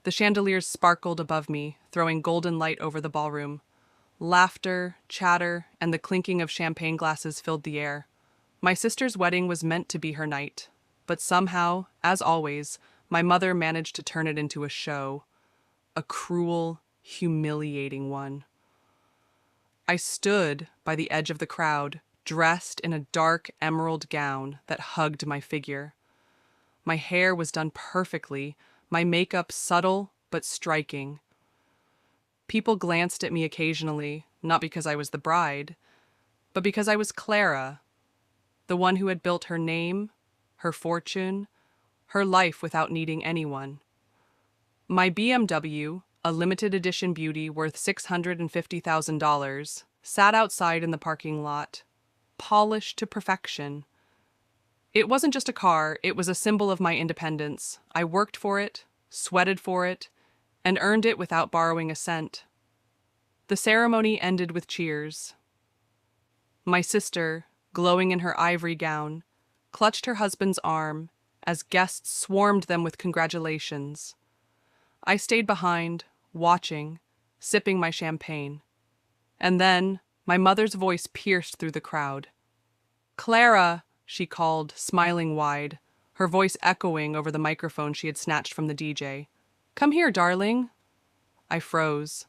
The chandeliers sparkled above me, throwing golden light over the ballroom. Laughter, chatter, and the clinking of champagne glasses filled the air. My sister's wedding was meant to be her night, but somehow, as always, my mother managed to turn it into a show. A cruel, humiliating one. I stood by the edge of the crowd, dressed in a dark emerald gown that hugged my figure. My hair was done perfectly, my makeup subtle but striking. People glanced at me occasionally, not because I was the bride, but because I was Clara, the one who had built her name, her fortune, her life without needing anyone. My BMW, a limited edition beauty worth $650,000, sat outside in the parking lot, polished to perfection. It wasn't just a car, it was a symbol of my independence. I worked for it, sweated for it, and earned it without borrowing a cent. The ceremony ended with cheers. My sister, glowing in her ivory gown, clutched her husband's arm as guests swarmed them with congratulations. I stayed behind, watching, sipping my champagne. And then, my mother's voice pierced through the crowd. "Clara!" she called, smiling wide, her voice echoing over the microphone she had snatched from the DJ. "Come here, darling." I froze.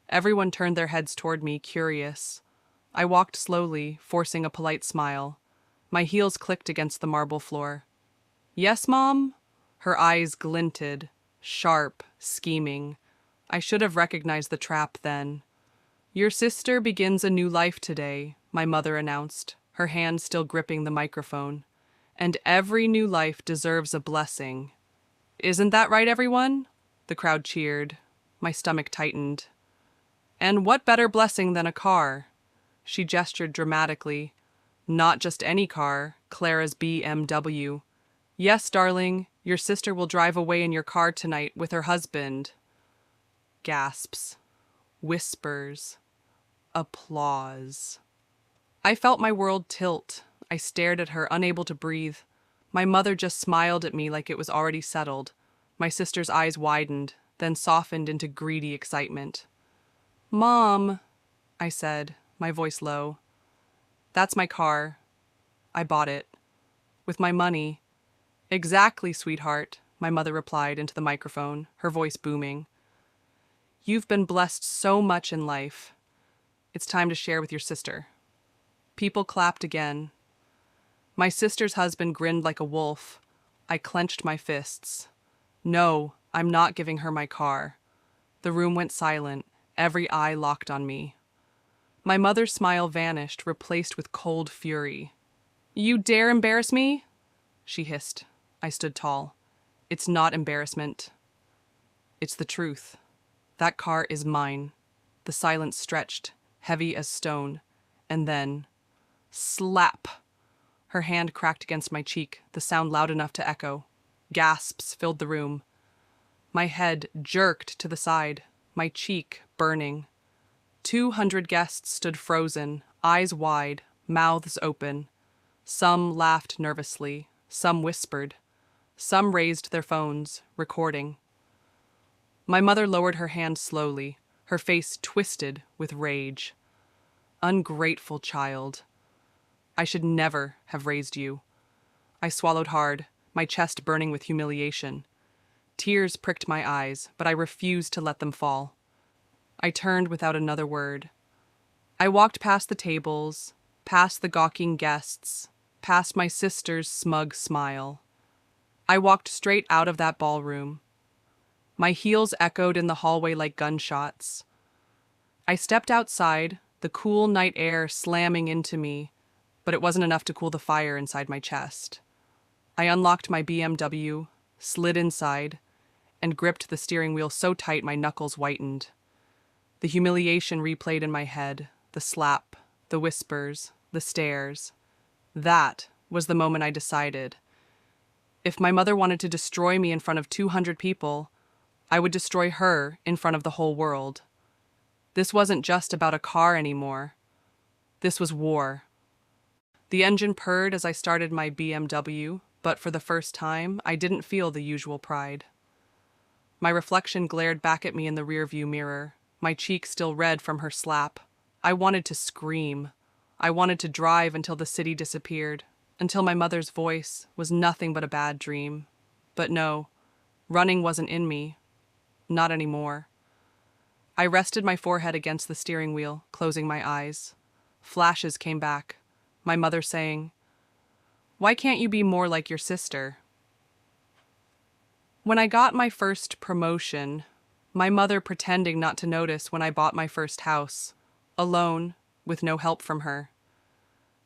Everyone turned their heads toward me, curious. I walked slowly, forcing a polite smile. My heels clicked against the marble floor. "Yes, Mom?" Her eyes glinted, sharp, scheming. I should have recognized the trap then. "Your sister begins a new life today," my mother announced, her hand still gripping the microphone. "And every new life deserves a blessing." "Isn't that right, everyone?" The crowd cheered. My stomach tightened. "And what better blessing than a car?" She gestured dramatically. "Not just any car, Clara's BMW. Yes, darling, your sister will drive away in your car tonight with her husband." Gasps. Whispers. Applause. I felt my world tilt. I stared at her, unable to breathe. My mother just smiled at me like it was already settled. My sister's eyes widened, then softened into greedy excitement. "Mom," I said, my voice low. "That's my car. I bought it. With my money." "Exactly, sweetheart," my mother replied into the microphone, her voice booming. "You've been blessed so much in life. It's time to share with your sister." People clapped again. My sister's husband grinned like a wolf. I clenched my fists. "No, I'm not giving her my car." The room went silent, every eye locked on me. My mother's smile vanished, replaced with cold fury. "You dare embarrass me?" she hissed. I stood tall. "It's not embarrassment. It's the truth. That car is mine." The silence stretched, heavy as stone, and then, slap! Her hand cracked against my cheek, the sound loud enough to echo. Gasps filled the room. My head jerked to the side, my cheek burning. 200 guests stood frozen, eyes wide, mouths open. Some laughed nervously, some whispered. Some raised their phones, recording. My mother lowered her hand slowly, her face twisted with rage. "Ungrateful child. I should never have raised you." I swallowed hard, my chest burning with humiliation. Tears pricked my eyes, but I refused to let them fall. I turned without another word. I walked past the tables, past the gawking guests, past my sister's smug smile. I walked straight out of that ballroom. My heels echoed in the hallway like gunshots. I stepped outside, the cool night air slamming into me, but it wasn't enough to cool the fire inside my chest. I unlocked my BMW, slid inside, and gripped the steering wheel so tight my knuckles whitened. The humiliation replayed in my head, the slap, the whispers, the stares. That was the moment I decided. If my mother wanted to destroy me in front of 200 people, I would destroy her in front of the whole world. This wasn't just about a car anymore. This was war. The engine purred as I started my BMW, but for the first time, I didn't feel the usual pride. My reflection glared back at me in the rearview mirror, my cheek still red from her slap. I wanted to scream. I wanted to drive until the city disappeared, until my mother's voice was nothing but a bad dream. But no, running wasn't in me. Not anymore. I rested my forehead against the steering wheel, closing my eyes. Flashes came back, my mother saying, "Why can't you be more like your sister?" When I got my first promotion, my mother pretending not to notice when I bought my first house, alone, with no help from her.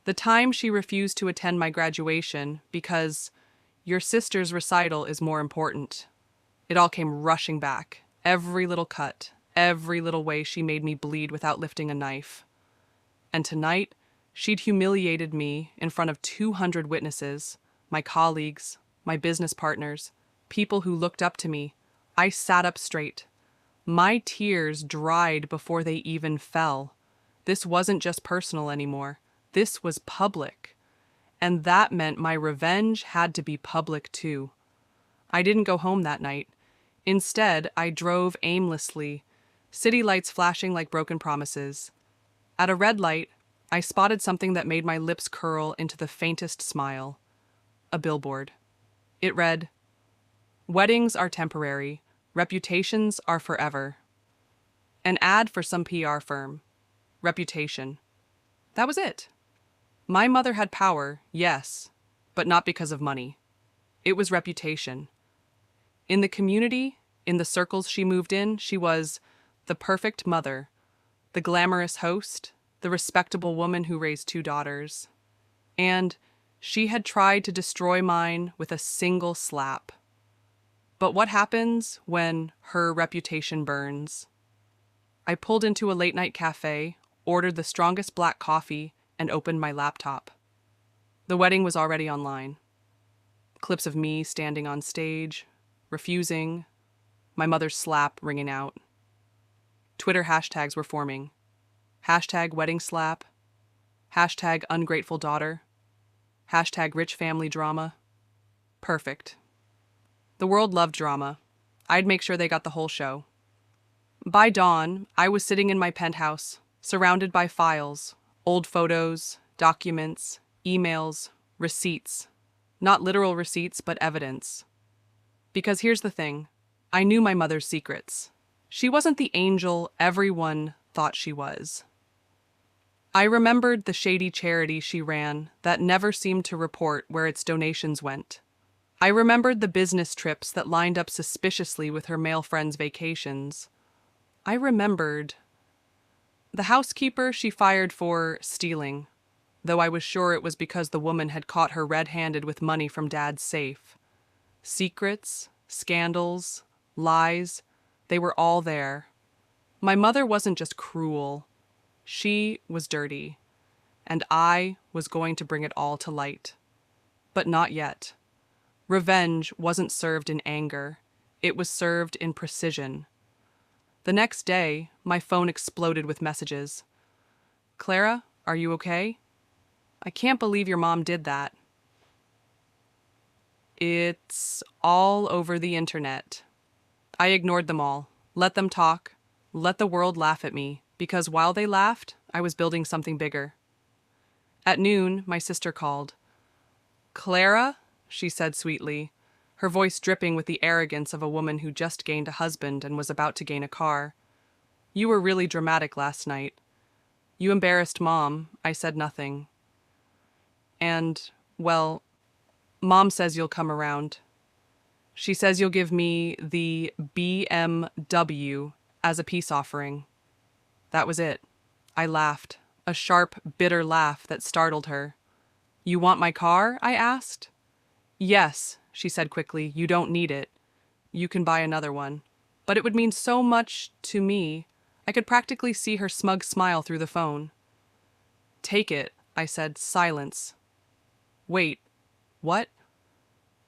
The time she refused to attend my graduation because your sister's recital is more important. It all came rushing back, every little cut, every little way she made me bleed without lifting a knife. And tonight, she'd humiliated me in front of 200 witnesses, my colleagues, my business partners, people who looked up to me. I sat up straight. My tears dried before they even fell. This wasn't just personal anymore. This was public. And that meant my revenge had to be public too. I didn't go home that night. Instead, I drove aimlessly, city lights flashing like broken promises. At a red light, I spotted something that made my lips curl into the faintest smile. A billboard. It read, "Weddings are temporary. Reputations are forever." An ad for some PR firm. Reputation. That was it. My mother had power, yes, but not because of money. It was reputation. In the community, in the circles she moved in, she was the perfect mother, the glamorous host, the respectable woman who raised 2 daughters. And she had tried to destroy mine with a single slap. But what happens when her reputation burns? I pulled into a late-night cafe, ordered the strongest black coffee, and opened my laptop. The wedding was already online. Clips of me standing on stage, refusing, my mother's slap ringing out. Twitter hashtags were forming. Hashtag wedding slap. Hashtag ungrateful daughter. Hashtag rich family drama. Perfect. The world loved drama. I'd make sure they got the whole show. By dawn, I was sitting in my penthouse, surrounded by files, old photos, documents, emails, receipts. Not literal receipts, but evidence. Because here's the thing, I knew my mother's secrets. She wasn't the angel everyone thought she was. I remembered the shady charity she ran that never seemed to report where its donations went. I remembered the business trips that lined up suspiciously with her male friends' vacations. I remembered the housekeeper she fired for stealing, though I was sure it was because the woman had caught her red-handed with money from Dad's safe. Secrets, scandals, lies, they were all there. My mother wasn't just cruel. She was dirty, and I was going to bring it all to light. But not yet. Revenge wasn't served in anger. It was served in precision. The next day, my phone exploded with messages. "Clara, are you okay? I can't believe your mom did that." It's all over the internet. I ignored them all, let them talk, let the world laugh at me, because while they laughed, I was building something bigger. At noon, my sister called. "Clara," she said sweetly, her voice dripping with the arrogance of a woman who just gained a husband and was about to gain a car. "You were really dramatic last night. You embarrassed Mom." I said nothing. "And, well, Mom says you'll come around. She says you'll give me the BMW as a peace offering." That was it. I laughed, a sharp, bitter laugh that startled her. "You want my car?" I asked. "Yes," she said quickly, "you don't need it. You can buy another one." But it would mean so much to me. I could practically see her smug smile through the phone. "Take it," I said. "Silence." "Wait, what?"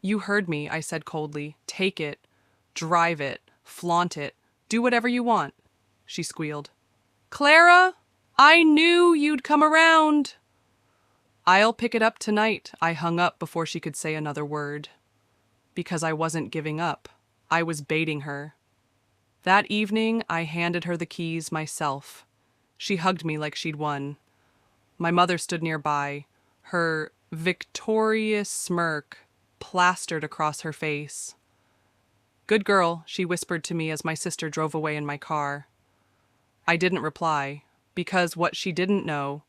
"You heard me," I said coldly. "Take it. Drive it. Flaunt it. Do whatever you want." She squealed. "Clara, I knew you'd come around." "I'll pick it up tonight," I hung up before she could say another word. Because I wasn't giving up. I was baiting her. That evening, I handed her the keys myself. She hugged me like she'd won. My mother stood nearby, her victorious smirk plastered across her face. "Good girl," she whispered to me as my sister drove away in my car. I didn't reply, because what she didn't know,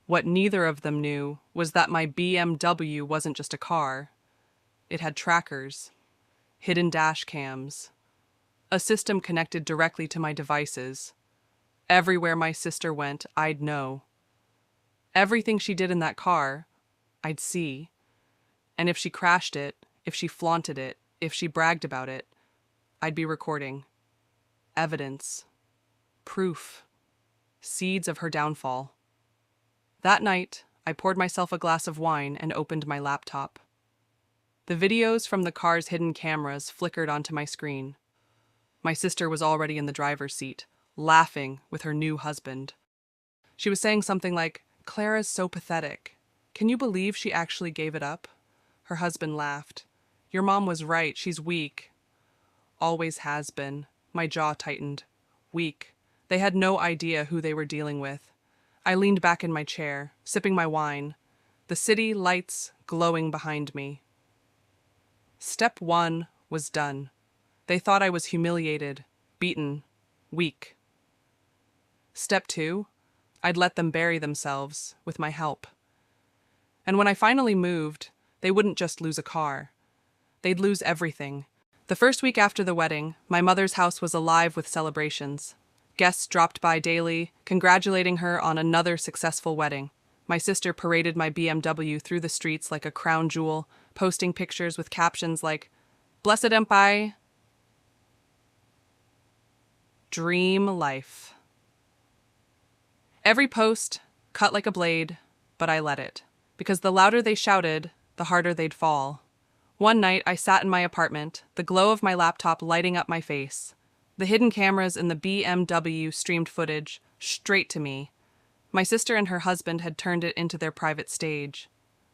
what neither of them knew, was that my BMW wasn't just a car. It had trackers, hidden dash cams, a system connected directly to my devices. Everywhere my sister went, I'd know. Everything she did in that car, I'd see. And if she crashed it, if she flaunted it, if she bragged about it, I'd be recording. Evidence. Proof. Seeds of her downfall. That night, I poured myself a glass of wine and opened my laptop. The videos from the car's hidden cameras flickered onto my screen. My sister was already in the driver's seat, laughing with her new husband. She was saying something like, "Clara's so pathetic. Can you believe she actually gave it up?" Her husband laughed. "Your mom was right, she's weak." Always has been. My jaw tightened. Weak. They had no idea who they were dealing with. I leaned back in my chair, sipping my wine, the city lights glowing behind me. Step 1 was done. They thought I was humiliated, beaten, weak. Step 2, I'd let them bury themselves, with my help. And when I finally moved, they wouldn't just lose a car. They'd lose everything. The first week after the wedding, my mother's house was alive with celebrations. Guests dropped by daily, congratulating her on another successful wedding. My sister paraded my BMW through the streets like a crown jewel, posting pictures with captions like, "Blessed Empire." Dream life. Every post, cut like a blade, but I let it. Because the louder they shouted, the harder they'd fall. One night, I sat in my apartment, the glow of my laptop lighting up my face. The hidden cameras in the BMW streamed footage straight to me. My sister and her husband had turned it into their private stage.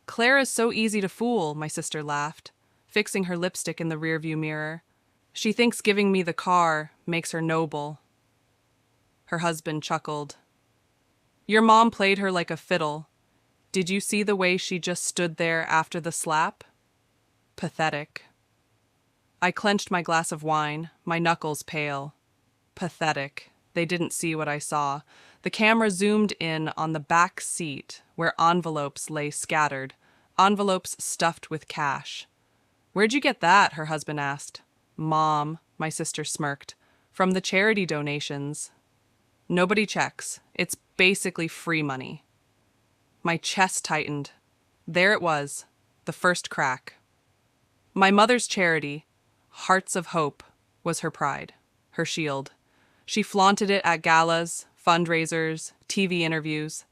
"Clara's so easy to fool," my sister laughed, fixing her lipstick in the rearview mirror. "She thinks giving me the car makes her noble." Her husband chuckled. "Your mom played her like a fiddle. Did you see the way she just stood there after the slap? Pathetic." I clenched my glass of wine, my knuckles pale. Pathetic. They didn't see what I saw. The camera zoomed in on the back seat where envelopes lay scattered, envelopes stuffed with cash. "Where'd you get that?" her husband asked. "Mom," my sister smirked. "From the charity donations." "Nobody checks. It's basically free money." My chest tightened. There it was, the first crack. My mother's charity, Hearts of Hope, was her pride, her shield. She flaunted it at galas, fundraisers, TV interviews.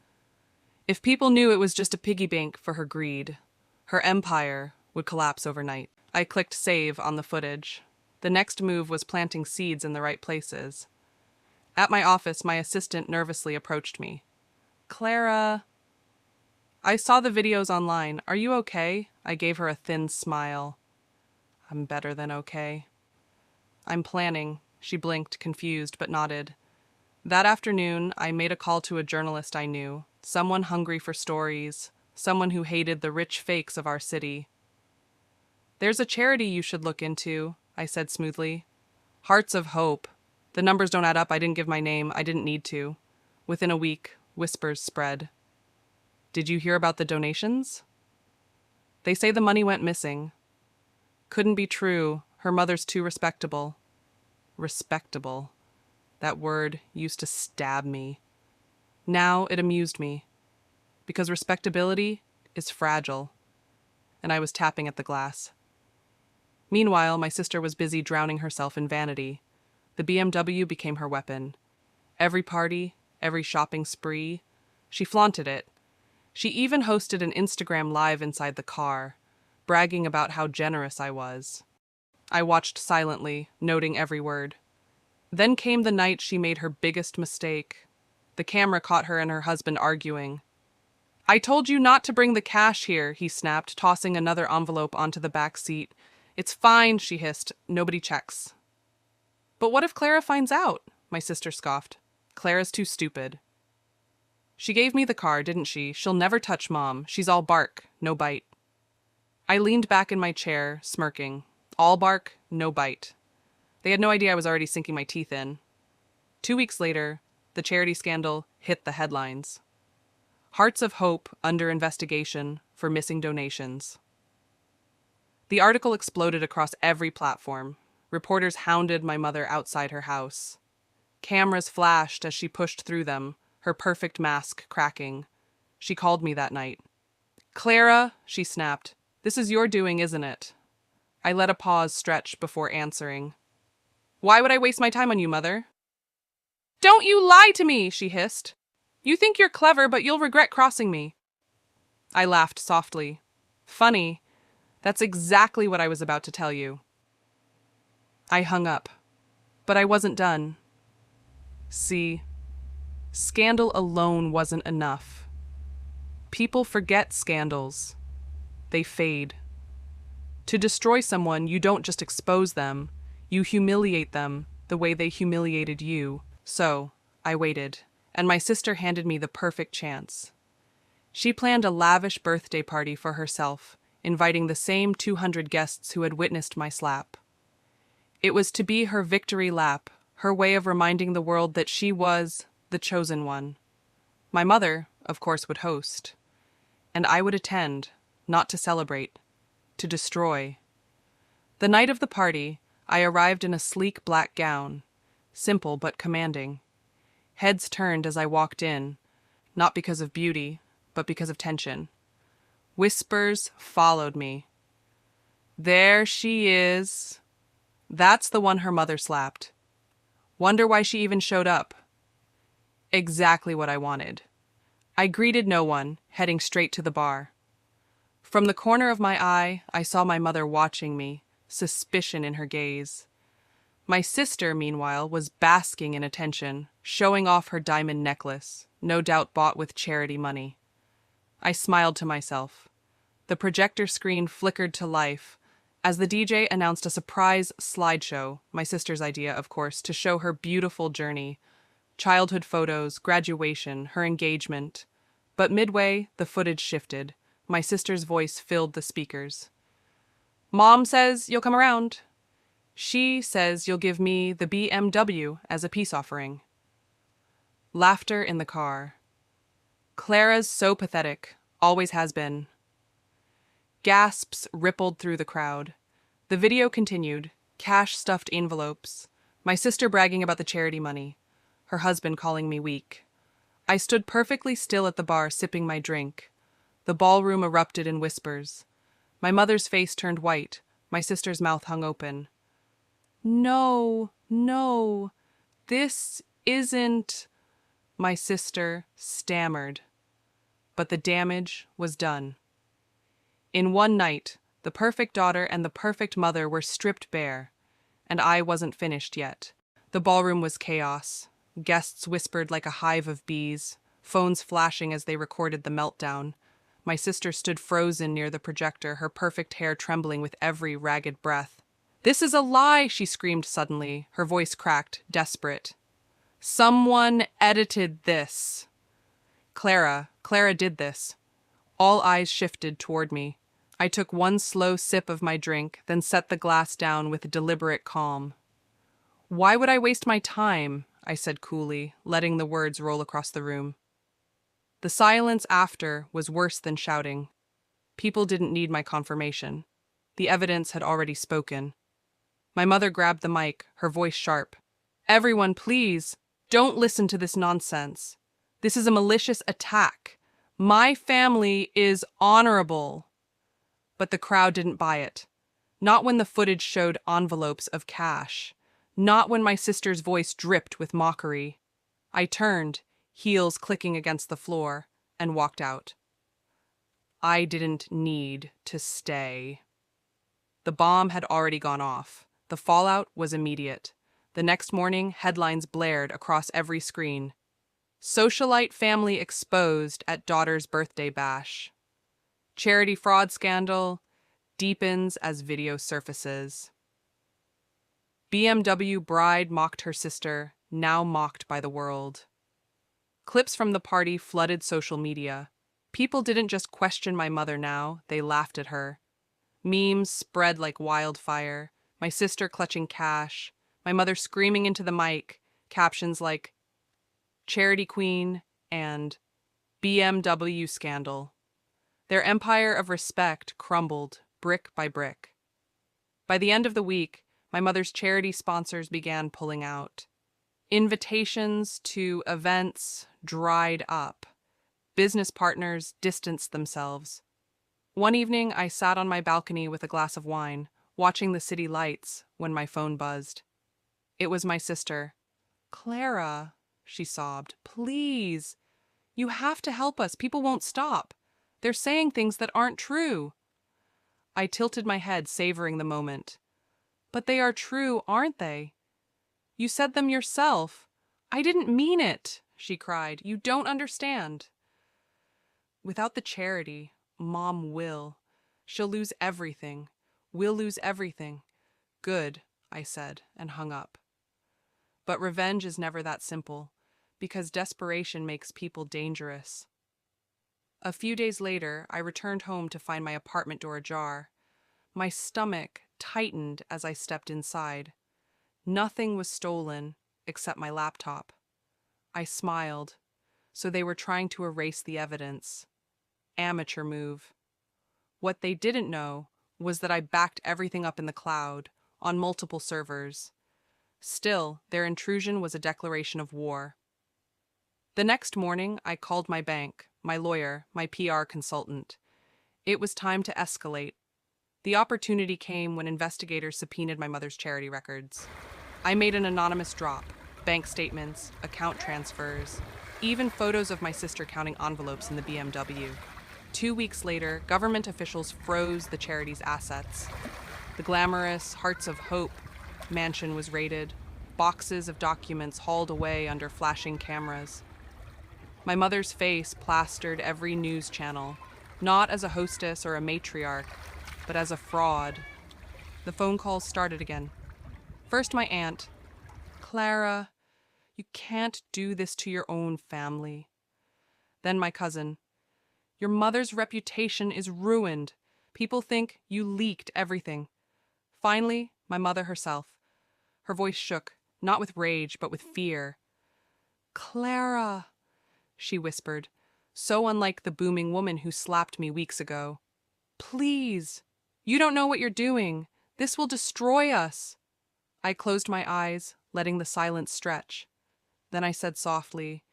If people knew it was just a piggy bank for her greed, her empire would collapse overnight. I clicked save on the footage. The next move was planting seeds in the right places. At my office, my assistant nervously approached me. "Clara." "I saw the videos online. Are you okay?" I gave her a thin smile. "I'm better than okay." "I'm planning." She blinked, confused, but nodded. That afternoon, I made a call to a journalist I knew, someone hungry for stories, someone who hated the rich fakes of our city. "There's a charity you should look into," I said smoothly. "Hearts of Hope. The numbers don't add up. I didn't give my name. I didn't need to." Within a week, whispers spread. "Did you hear about the donations?" "They say the money went missing." "Couldn't be true. Her mother's too respectable." Respectable. That word used to stab me. Now it amused me. Because respectability is fragile. And I was tapping at the glass. Meanwhile, my sister was busy drowning herself in vanity. The BMW became her weapon. Every party, every shopping spree, she flaunted it. She even hosted an Instagram live inside the car, bragging about how generous I was. I watched silently, noting every word. Then came the night she made her biggest mistake. The camera caught her and her husband arguing. "I told you not to bring the cash here," he snapped, tossing another envelope onto the back seat. It's fine, she hissed. Nobody checks. But what if Clara finds out? My sister scoffed. Clara's too stupid. She gave me the car, didn't she? She'll never touch Mom. She's all bark, no bite. I leaned back in my chair, smirking. All bark, no bite. They had no idea I was already sinking my teeth in. 2 weeks later, the charity scandal hit the headlines. Hearts of Hope under investigation for missing donations. The article exploded across every platform. Reporters hounded my mother outside her house. Cameras flashed as she pushed through them, her perfect mask cracking. She called me that night. Clara, she snapped, this is your doing, isn't it? I let a pause stretch before answering. Why would I waste my time on you, Mother? Don't you lie to me, she hissed. You think you're clever, but you'll regret crossing me. I laughed softly. Funny. That's exactly what I was about to tell you. I hung up. But I wasn't done. See, scandal alone wasn't enough. People forget scandals. They fade. To destroy someone, you don't just expose them. You humiliate them the way they humiliated you. So, I waited, and my sister handed me the perfect chance. She planned a lavish birthday party for herself, inviting the same 200 guests who had witnessed my slap. It was to be her victory lap, her way of reminding the world that she was the chosen one. My mother, of course, would host. And I would attend, not to celebrate, to destroy. The night of the party, I arrived in a sleek black gown, simple but commanding. Heads turned as I walked in, not because of beauty, but because of tension. Whispers followed me. There she is. That's the one her mother slapped. Wonder why she even showed up. Exactly what I wanted. I greeted no one, heading straight to the bar. From the corner of my eye, I saw my mother watching me, suspicion in her gaze. My sister, meanwhile, was basking in attention, showing off her diamond necklace, no doubt bought with charity money. I smiled to myself. The projector screen flickered to life as the DJ announced a surprise slideshow, my sister's idea, of course, to show her beautiful journey. Childhood photos, graduation, her engagement. But midway, the footage shifted. My sister's voice filled the speakers. Mom says you'll come around. She says you'll give me the BMW as a peace offering. Laughter in the car. Clara's so pathetic, always has been. Gasps rippled through the crowd. The video continued, cash-stuffed envelopes, my sister bragging about the charity money, her husband calling me weak. I stood perfectly still at the bar sipping my drink. The ballroom erupted in whispers. My mother's face turned white, my sister's mouth hung open. No, this isn't... My sister stammered. But the damage was done. In one night, the perfect daughter and the perfect mother were stripped bare, and I wasn't finished yet. The ballroom was chaos. Guests whispered like a hive of bees, phones flashing as they recorded the meltdown. My sister stood frozen near the projector, her perfect hair trembling with every ragged breath. This is a lie, she screamed suddenly, her voice cracked, desperate. Someone edited this. Clara did this. All eyes shifted toward me. I took one slow sip of my drink, then set the glass down with deliberate calm. Why would I waste my time? I said coolly, letting the words roll across the room. The silence after was worse than shouting. People didn't need my confirmation. The evidence had already spoken. My mother grabbed the mic, her voice sharp. Everyone, please, don't listen to this nonsense. This is a malicious attack. My family is honorable. But the crowd didn't buy it. Not when the footage showed envelopes of cash. Not when my sister's voice dripped with mockery. I turned, heels clicking against the floor, and walked out. I didn't need to stay. The bomb had already gone off. The fallout was immediate. The next morning, headlines blared across every screen. Socialite family exposed at daughter's birthday bash. Charity fraud scandal. deepens as video surfaces. BMW bride mocked her sister, now mocked by the world. Clips from the party flooded social media. People didn't just question my mother now, they laughed at her. Memes spread like wildfire, my sister clutching cash, my mother screaming into the mic, captions like, "Charity Queen" and "BMW Scandal." Their empire of respect crumbled, brick by brick. By the end of the week, my mother's charity sponsors began pulling out. Invitations to events dried up. Business partners distanced themselves. One evening, I sat on my balcony with a glass of wine, watching the city lights, when my phone buzzed. It was my sister. "Clara," she sobbed, "please. You have to help us. People won't stop. They're saying things that aren't true." I tilted my head, savoring the moment. "But they are true, aren't they? You said them yourself." "I didn't mean it," she cried. "You don't understand. Without the charity, Mom will. She'll lose everything. We'll lose everything." "Good," I said, and hung up. But revenge is never that simple, because desperation makes people dangerous. A few days later, I returned home to find my apartment door ajar. My stomach tightened as I stepped inside. Nothing was stolen except my laptop. I smiled. So they were trying to erase the evidence. Amateur move. What they didn't know was that I backed everything up in the cloud, on multiple servers. Still, their intrusion was a declaration of war. The next morning, I called my bank, my lawyer, my PR consultant. It was time to escalate. The opportunity came when investigators subpoenaed my mother's charity records. I made an anonymous drop, bank statements, account transfers, even photos of my sister counting envelopes in the BMW. 2 weeks later, government officials froze the charity's assets. The glamorous Hearts of Hope mansion was raided, boxes of documents hauled away under flashing cameras. My mother's face plastered every news channel, not as a hostess or a matriarch, but as a fraud. The phone calls started again. First my aunt. "Clara, you can't do this to your own family." Then my cousin. "Your mother's reputation is ruined. People think you leaked everything." Finally, my mother herself. Her voice shook, not with rage, but with fear. "Clara," she whispered, so unlike the booming woman who slapped me weeks ago. "Please, you don't know what you're doing. This will destroy us." I closed my eyes, letting the silence stretch. Then I said softly,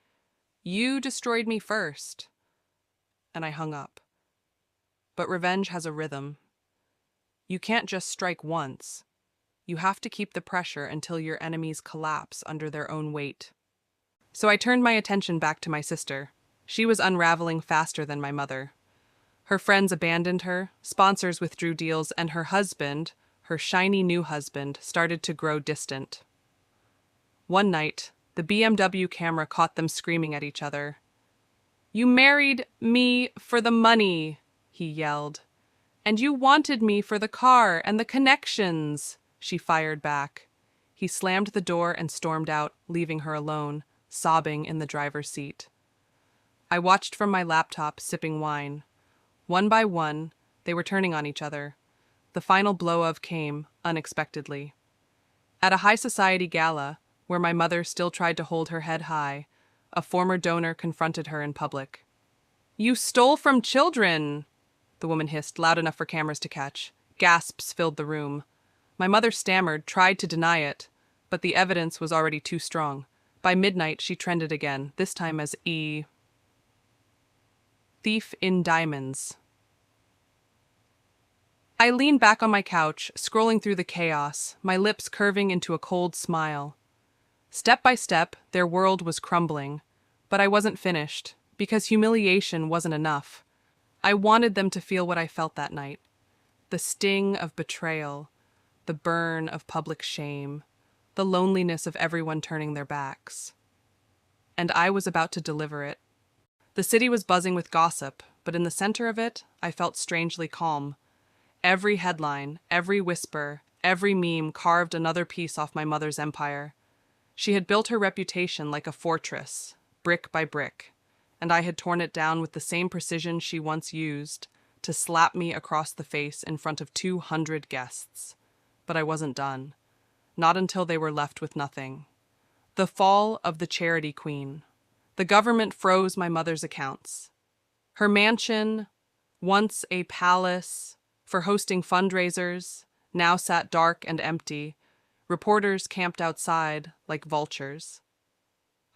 "You destroyed me first." And I hung up. But revenge has a rhythm. You can't just strike once. You have to keep the pressure until your enemies collapse under their own weight. So I turned my attention back to my sister. She was unraveling faster than my mother. Her friends abandoned her, sponsors withdrew deals, and her husband, her shiny new husband, started to grow distant. One night, the BMW camera caught them screaming at each other. "You married me for the money," he yelled. "And you wanted me for the car and the connections," she fired back. He slammed the door and stormed out, leaving her alone, sobbing in the driver's seat. I watched from my laptop, sipping wine. One by one, they were turning on each other. The final blow-of came, unexpectedly. At a high society gala, where my mother still tried to hold her head high, a former donor confronted her in public. "You stole from children," the woman hissed, loud enough for cameras to catch. Gasps filled the room. My mother stammered, tried to deny it, but the evidence was already too strong. By midnight, she trended again, this time as thief in diamonds. I leaned back on my couch, scrolling through the chaos, my lips curving into a cold smile. Step by step, their world was crumbling, but I wasn't finished, because humiliation wasn't enough. I wanted them to feel what I felt that night. The sting of betrayal, the burn of public shame, the loneliness of everyone turning their backs. And I was about to deliver it. The city was buzzing with gossip, but in the center of it, I felt strangely calm. Every headline, every whisper, every meme carved another piece off my mother's empire. She had built her reputation like a fortress, brick by brick, and I had torn it down with the same precision she once used to slap me across the face in front of 200 guests. But I wasn't done. Not until they were left with nothing. The fall of the charity queen. The government froze my mother's accounts. Her mansion, once a palace for hosting fundraisers, now sat dark and empty. Reporters camped outside like vultures.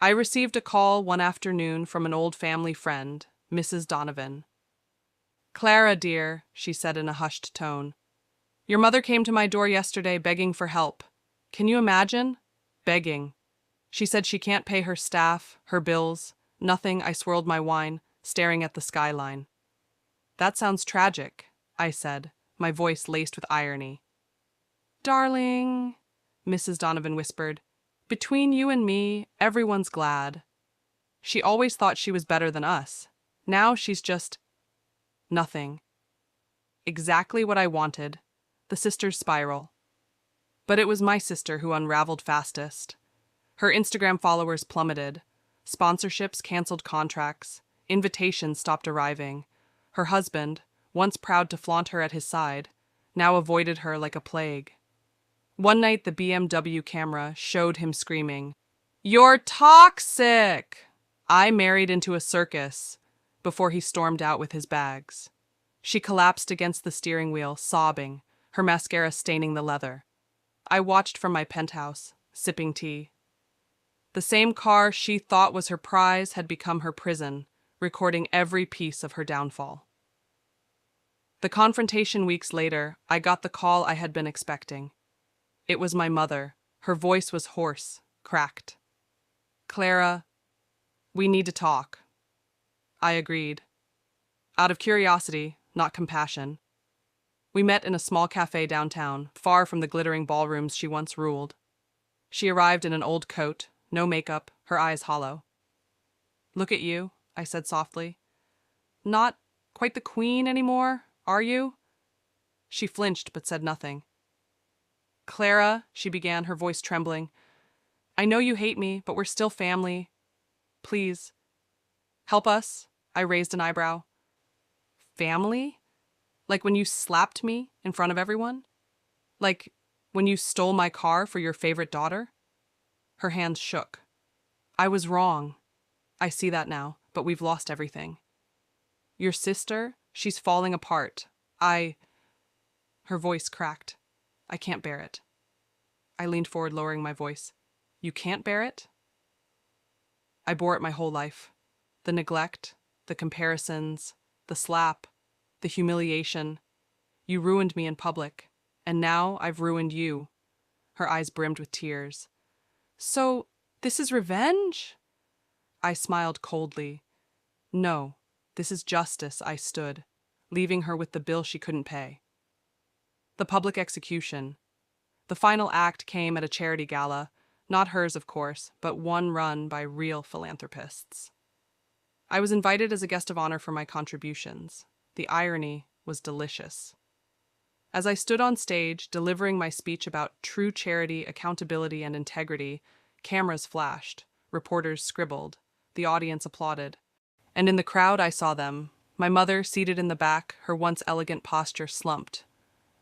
I received a call one afternoon from an old family friend, Mrs. Donovan. "Clara, dear," she said in a hushed tone. "Your mother came to my door yesterday begging for help. Can you imagine? Begging. She said she can't pay her staff, her bills, nothing." I swirled my wine, staring at the skyline. "That sounds tragic," I said, my voice laced with irony. "Darling," Mrs. Donovan whispered, "between you and me, everyone's glad. She always thought she was better than us. Now she's just nothing." Exactly what I wanted, the sisters' spiral. But it was my sister who unraveled fastest. Her Instagram followers plummeted. Sponsorships canceled contracts. Invitations stopped arriving. Her husband, once proud to flaunt her at his side, now avoided her like a plague. One night the BMW camera showed him screaming, "You're toxic!" I married into a circus, before he stormed out with his bags. She collapsed against the steering wheel, sobbing, her mascara staining the leather. I watched from my penthouse, sipping tea. The same car she thought was her prize had become her prison, recording every piece of her downfall. The confrontation weeks later, I got the call I had been expecting. It was my mother. Her voice was hoarse, cracked. "Clara, we need to talk." I agreed. Out of curiosity, not compassion. We met in a small cafe downtown, far from the glittering ballrooms she once ruled. She arrived in an old coat, no makeup, her eyes hollow. "Look at you," I said softly. "Not quite the queen anymore, are you?" She flinched but said nothing. "Clara," she began, her voice trembling, "I know you hate me, but we're still family. Please, help us." I raised an eyebrow. "Family? Like when you slapped me in front of everyone? Like when you stole my car for your favorite daughter?" Her hands shook. "I was wrong. I see that now, but we've lost everything. Your sister, she's falling apart. Her voice cracked. "I can't bear it." I leaned forward, lowering my voice. "You can't bear it?" I bore it my whole life. The neglect, the comparisons, the slap, the humiliation. You ruined me in public, and now I've ruined you. Her eyes brimmed with tears. "So, this is revenge?" I smiled coldly. "No, this is justice." I stood, leaving her with the bill she couldn't pay. The public execution. The final act came at a charity gala, not hers, of course, but one run by real philanthropists. I was invited as a guest of honor for my contributions. The irony was delicious. As I stood on stage, delivering my speech about true charity, accountability, and integrity, cameras flashed, reporters scribbled, the audience applauded. And in the crowd I saw them, my mother seated in the back, her once elegant posture slumped.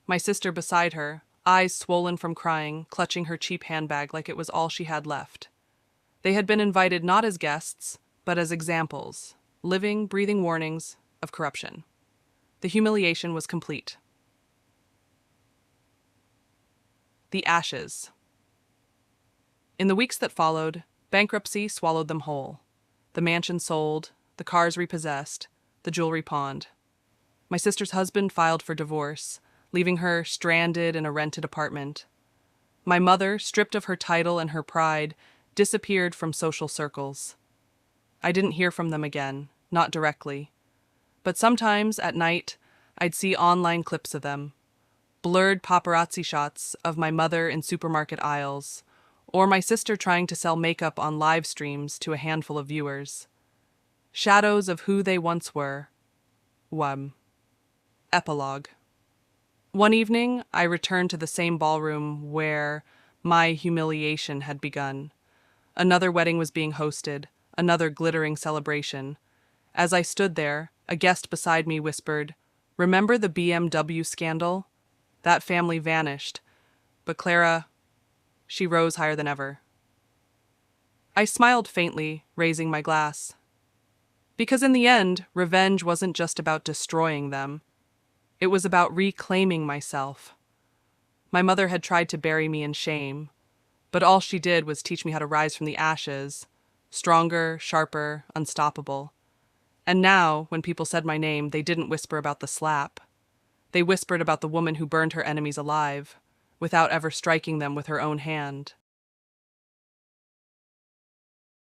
My sister beside her, eyes swollen from crying, clutching her cheap handbag like it was all she had left. They had been invited not as guests, but as examples, living, breathing warnings of corruption. The humiliation was complete. The ashes. In the weeks that followed, bankruptcy swallowed them whole. The mansion sold, the cars repossessed, the jewelry pawned. My sister's husband filed for divorce, leaving her stranded in a rented apartment. My mother, stripped of her title and her pride, disappeared from social circles. I didn't hear from them again, not directly. But sometimes, at night, I'd see online clips of them. Blurred paparazzi shots of my mother in supermarket aisles, or my sister trying to sell makeup on live streams to a handful of viewers. Shadows of who they once were. Epilogue. One evening, I returned to the same ballroom where my humiliation had begun. Another wedding was being hosted, another glittering celebration. As I stood there, a guest beside me whispered, "Remember the BMW scandal? That family vanished. But Clara, she rose higher than ever." I smiled faintly, raising my glass. Because in the end, revenge wasn't just about destroying them. It was about reclaiming myself. My mother had tried to bury me in shame, but all she did was teach me how to rise from the ashes, stronger, sharper, unstoppable. And now, when people said my name, they didn't whisper about the slap. They whispered about the woman who burned her enemies alive, without ever striking them with her own hand.